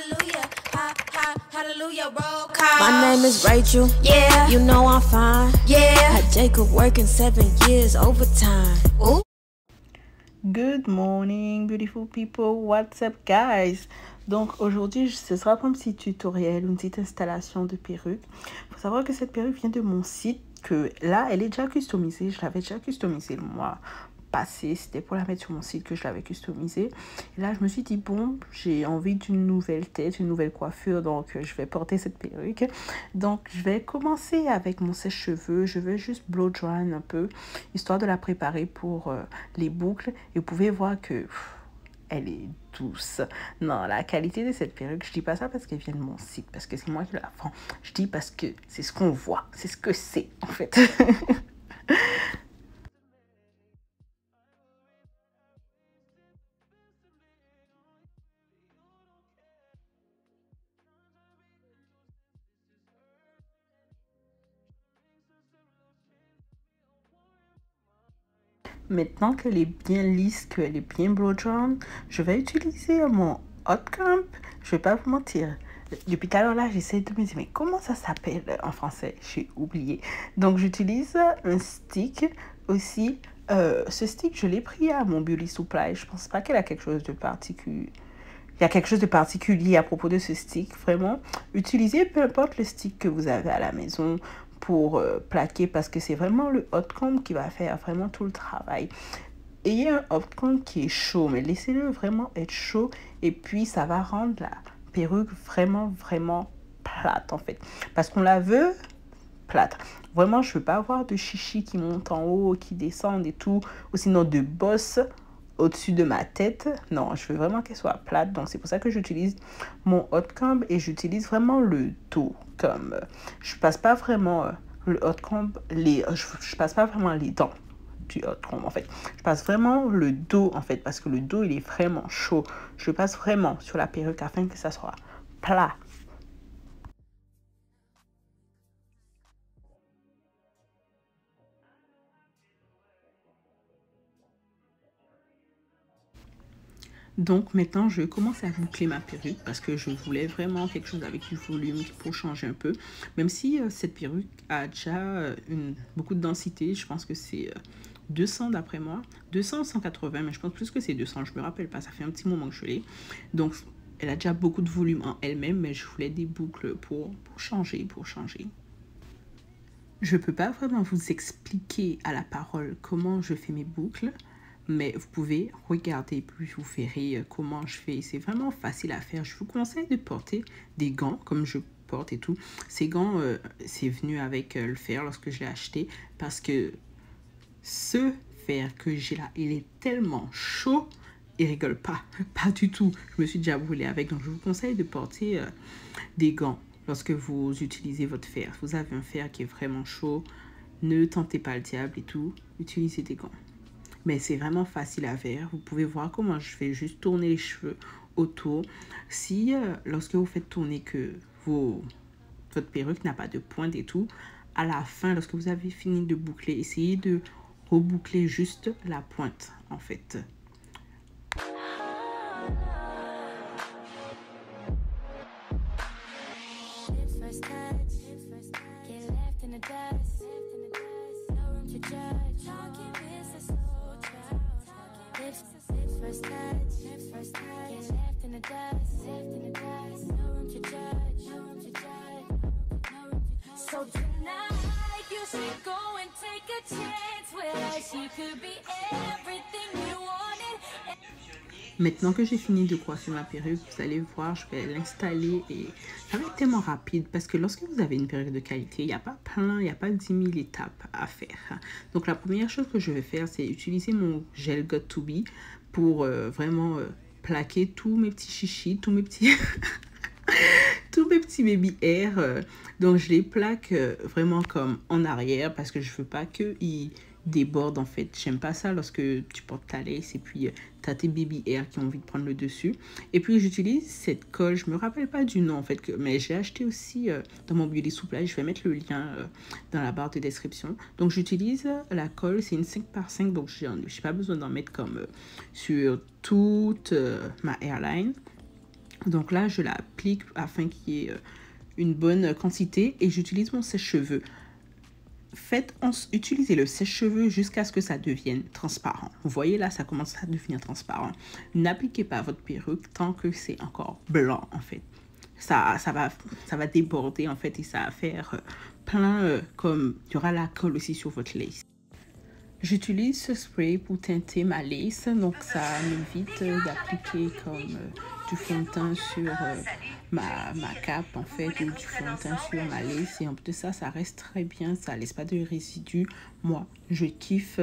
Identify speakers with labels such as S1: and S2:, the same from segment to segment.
S1: hallelujah, hallelujah, roll call.
S2: My name is Rachel.
S1: Yeah,
S2: You know I'm fine.
S1: yeah.
S2: Had Jacob working 7 years overtime. Ooh.
S3: Good morning, beautiful people. What's up, guys? Donc aujourd'hui, ce sera pour un petit tutoriel, une petite installation de perruque. Il faut savoir que cette perruque vient de mon site, que là, elle est déjà customisée. Je l'avais déjà customisée le mois passé. C'était pour la mettre sur mon site que je l'avais customisée. Et là, je me suis dit, bon, j'ai envie d'une nouvelle tête, une nouvelle coiffure. Donc, je vais porter cette perruque. Donc, je vais commencer avec mon sèche-cheveux. Je vais juste blow dry un peu, histoire de la préparer pour les boucles. Et vous pouvez voir que elle est douce. Non, la qualité de cette perruque, je dis pas ça parce qu'elle vient de mon site, parce que c'est moi qui la vends. Je dis parce que c'est ce qu'on voit, c'est ce que c'est, en fait. Maintenant qu'elle est bien lisse, qu'elle est bien blow-dry, je vais utiliser mon hot comb. Je vais pas vous mentir. Depuis tout à l'heure là, j'essaie de me dire, mais comment ça s'appelle en français? J'ai oublié. Donc, j'utilise un stick aussi. Ce stick, je l'ai pris à mon Beauty Supply. Je pense pas qu'elle a quelque chose de particulier. Il y a quelque chose de particulier à propos de ce stick. Vraiment, utilisez peu importe le stick que vous avez à la maison pour plaquer, parce que c'est vraiment le hot comb qui va faire vraiment tout le travail. Ayez un hot comb qui est chaud, mais laissez-le vraiment être chaud, et puis ça va rendre la perruque vraiment plate en fait, parce qu'on la veut plate. Vraiment, je veux pas avoir de chichi qui monte en haut, qui descendent et tout, ou sinon de bosses au-dessus de ma tête. Non, je veux vraiment qu'elle soit plate. Donc c'est pour ça que j'utilise mon hot comb, et j'utilise vraiment le dos comme je passe pas vraiment le hot comb, je passe pas vraiment les dents du hot comb en fait. Je passe vraiment le dos en fait, parce que le dos il est vraiment chaud. Je passe vraiment sur la perruque afin que ça soit plat. Donc maintenant, je commence à boucler ma perruque parce que je voulais vraiment quelque chose avec du volume pour changer un peu. Même si cette perruque a déjà beaucoup de densité, je pense que c'est 200 d'après moi. 200 ou 180, mais je pense plus que c'est 200, je me rappelle pas, ça fait un petit moment que je l'ai. Donc elle a déjà beaucoup de volume en elle-même, mais je voulais des boucles pour changer. Je peux pas vraiment vous expliquer à la parole comment je fais mes boucles, mais vous pouvez regarder, puis vous verrez comment je fais. C'est vraiment facile à faire. Je vous conseille de porter des gants comme je porte et tout. Ces gants, c'est venu avec le fer lorsque je l'ai acheté, parce que ce fer que j'ai là, il est tellement chaud, il rigole pas, pas du tout. Je me suis déjà brûlée avec, donc je vous conseille de porter des gants lorsque vous utilisez votre fer. Vous avez un fer qui est vraiment chaud, ne tentez pas le diable et tout, utilisez des gants. Mais c'est vraiment facile à faire. Vous pouvez voir comment je fais, juste tourner les cheveux autour. Si lorsque vous faites tourner que votre perruque n'a pas de pointe et tout, à la fin, lorsque vous avez fini de boucler, essayez de reboucler juste la pointe en fait.
S1: So tonight you should go and take a chance with her. She could be everything you wanted.
S3: Maintenant que j'ai fini de coiffer ma perruque, vous allez voir, je vais l'installer, et ça va être tellement rapide parce que lorsque vous avez une perruque de qualité, il n'y a pas il n'y a pas 10 000 étapes à faire. Donc la première chose que je vais faire, c'est utiliser mon gel Got To Be pour vraiment plaquer tous mes petits chichis, tous mes petits... tous mes petits baby hair. Donc je les plaque vraiment comme en arrière, parce que je veux pas qu'ils débordent en fait. J'aime pas ça lorsque tu portes ta lace et puis tu as tes baby hair qui ont envie de prendre le dessus. Et puis j'utilise cette colle, je me rappelle pas du nom en fait, mais j'ai acheté aussi dans mon Beauty Supply. Je vais mettre le lien dans la barre de description. Donc j'utilise la colle, c'est une 5x5, donc j'ai pas besoin d'en mettre comme sur toute ma hairline. Donc là, je l'applique afin qu'il y ait une bonne quantité et j'utilise mon sèche-cheveux. Utilisez le sèche-cheveux jusqu'à ce que ça devienne transparent. Vous voyez là, ça commence à devenir transparent. N'appliquez pas votre perruque tant que c'est encore blanc en fait. Ça va déborder en fait et ça va faire plein comme il y aura la colle aussi sur votre lace. J'utilise ce spray pour teinter ma lace, donc ça m'évite d'appliquer comme du fond de teint sur ma cape en fait, ou du fond de teint sur ma lace. Et en plus de ça, ça reste très bien, ça laisse pas de résidus. Moi, je kiffe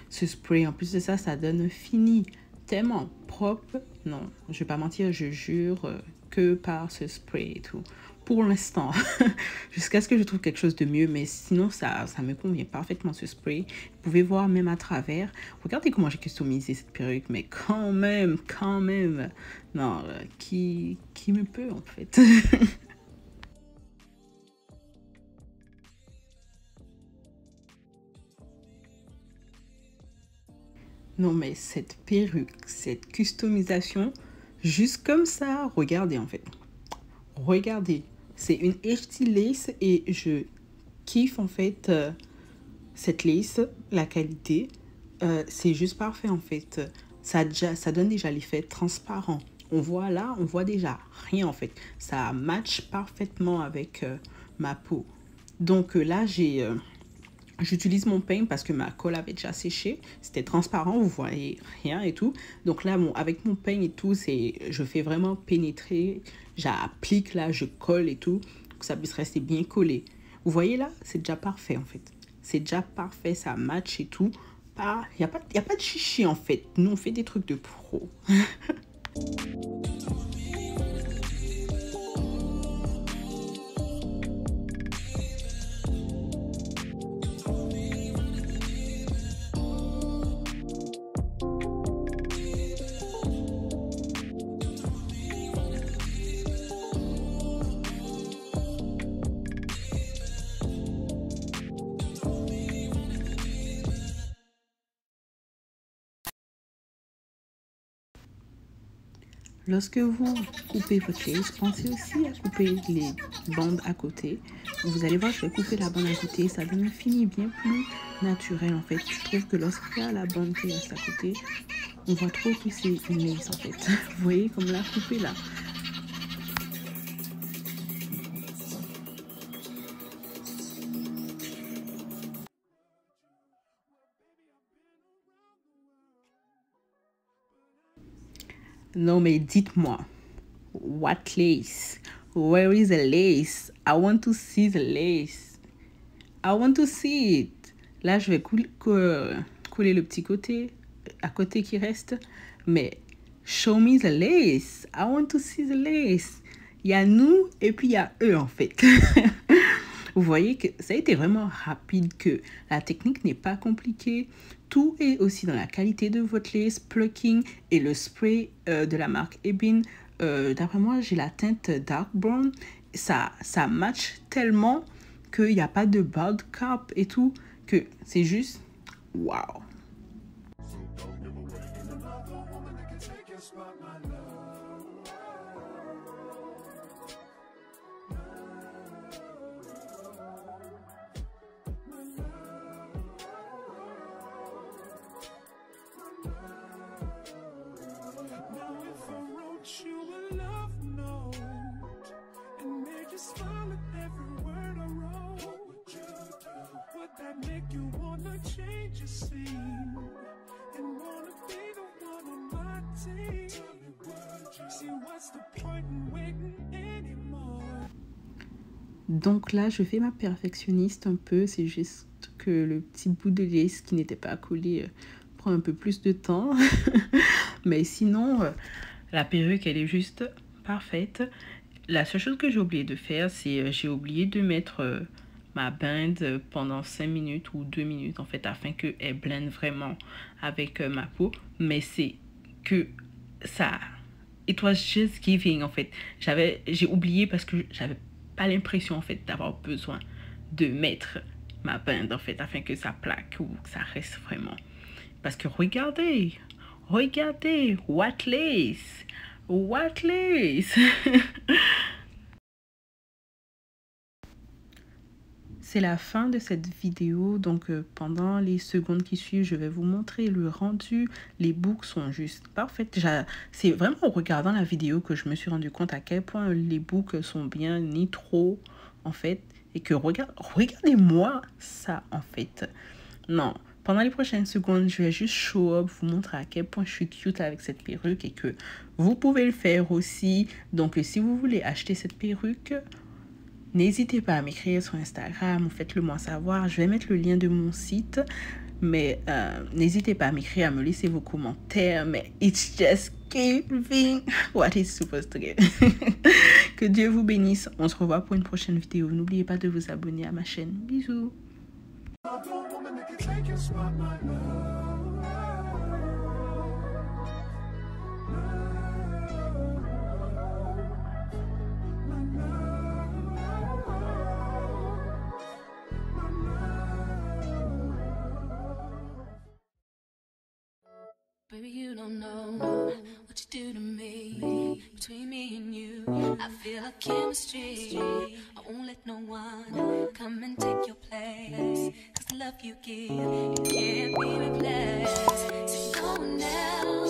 S3: ce spray. En plus de ça, ça donne un fini tellement propre. Non, je vais pas mentir, je jure que par ce spray et tout. Pour l'instant, jusqu'à ce que je trouve quelque chose de mieux, mais sinon ça me convient parfaitement ce spray. Vous pouvez voir même à travers. Regardez comment j'ai customisé cette perruque, mais quand même, non, qui me peut en fait. Non mais cette perruque, cette customisation, juste comme ça, regardez en fait. Regardez. C'est une HD lace et je kiffe en fait cette lace, la qualité. C'est juste parfait en fait. Ça donne déjà l'effet transparent. On voit là, on voit déjà rien en fait. Ça match parfaitement avec ma peau. Donc là, j'utilise mon peigne parce que ma colle avait déjà séché. C'était transparent, vous voyez rien et tout. Donc là, avec mon peigne et tout, je fais vraiment pénétrer. J'applique là, je colle et tout. Pour que ça puisse rester bien collé. Vous voyez là, c'est déjà parfait en fait. C'est déjà parfait, ça match et tout. Il n'y a pas de chichi en fait. Nous, on fait des trucs de pro. Lorsque vous coupez votre lace, pensez aussi à couper les bandes à côté. Vous allez voir, je vais couper la bande à côté. Ça donne un fini bien plus naturel en fait. Je trouve que lorsqu'il y a la bande qui reste à côté, on voit trop que c'est une lace en fait. Vous voyez comme la couper là. Non mais dites-moi, what lace? Where is the lace? I want to see the lace. I want to see it. Là, je vais coller le petit côté, à côté qui reste. Mais show me the lace. I want to see the lace. Il y a nous et puis il y a eux en fait. Vous voyez que ça a été vraiment rapide, que la technique n'est pas compliquée. Tout est aussi dans la qualité de votre lace, plucking et le spray de la marque Ebin. D'après moi, j'ai la teinte dark brown. Ça match tellement qu'il n'y a pas de bald cap et tout, que c'est juste wow.
S1: That make you wanna change your scene and wanna be the one on my team. See what's the point in waiting anymore?
S3: Donc là, je fais ma perfectionniste un peu. C'est juste que le petit bout de lace qui n'était pas collé prend un peu plus de temps. Mais sinon, la perruque, elle est juste parfaite. La seule chose que j'ai oublié de faire, c'est j'ai oublié de mettre ma bande pendant 5 minutes ou 2 minutes en fait, afin qu'elle blende vraiment avec ma peau. Mais c'est que ça, it was just giving en fait. J'ai oublié parce que j'avais pas l'impression en fait d'avoir besoin de mettre ma bande en fait, afin que ça plaque ou que ça reste vraiment. Parce que regardez, what lace, Watless. C'est la fin de cette vidéo, donc pendant les secondes qui suivent, je vais vous montrer le rendu. Les boucles sont juste parfaites. C'est vraiment en regardant la vidéo que je me suis rendu compte à quel point les boucles sont bien, ni trop en fait. Et que regardez-moi ça en fait. Non, pendant les prochaines secondes, je vais juste show up, vous montrer à quel point je suis cute avec cette perruque et que vous pouvez le faire aussi. Donc si vous voulez acheter cette perruque, n'hésitez pas à m'écrire sur Instagram ou faites-le moi savoir. Je vais mettre le lien de mon site. Mais n'hésitez pas à m'écrire, à me laisser vos commentaires. Mais it's just giving what it's supposed to give. Que Dieu vous bénisse. On se revoit pour une prochaine vidéo. N'oubliez pas de vous abonner à ma chaîne. Bisous.
S2: Baby, you don't know what you do to me. Between me and you, I feel a chemistry. I won't let no one come and take your place. 'Cause the love you give, it can't be replaced. So go now.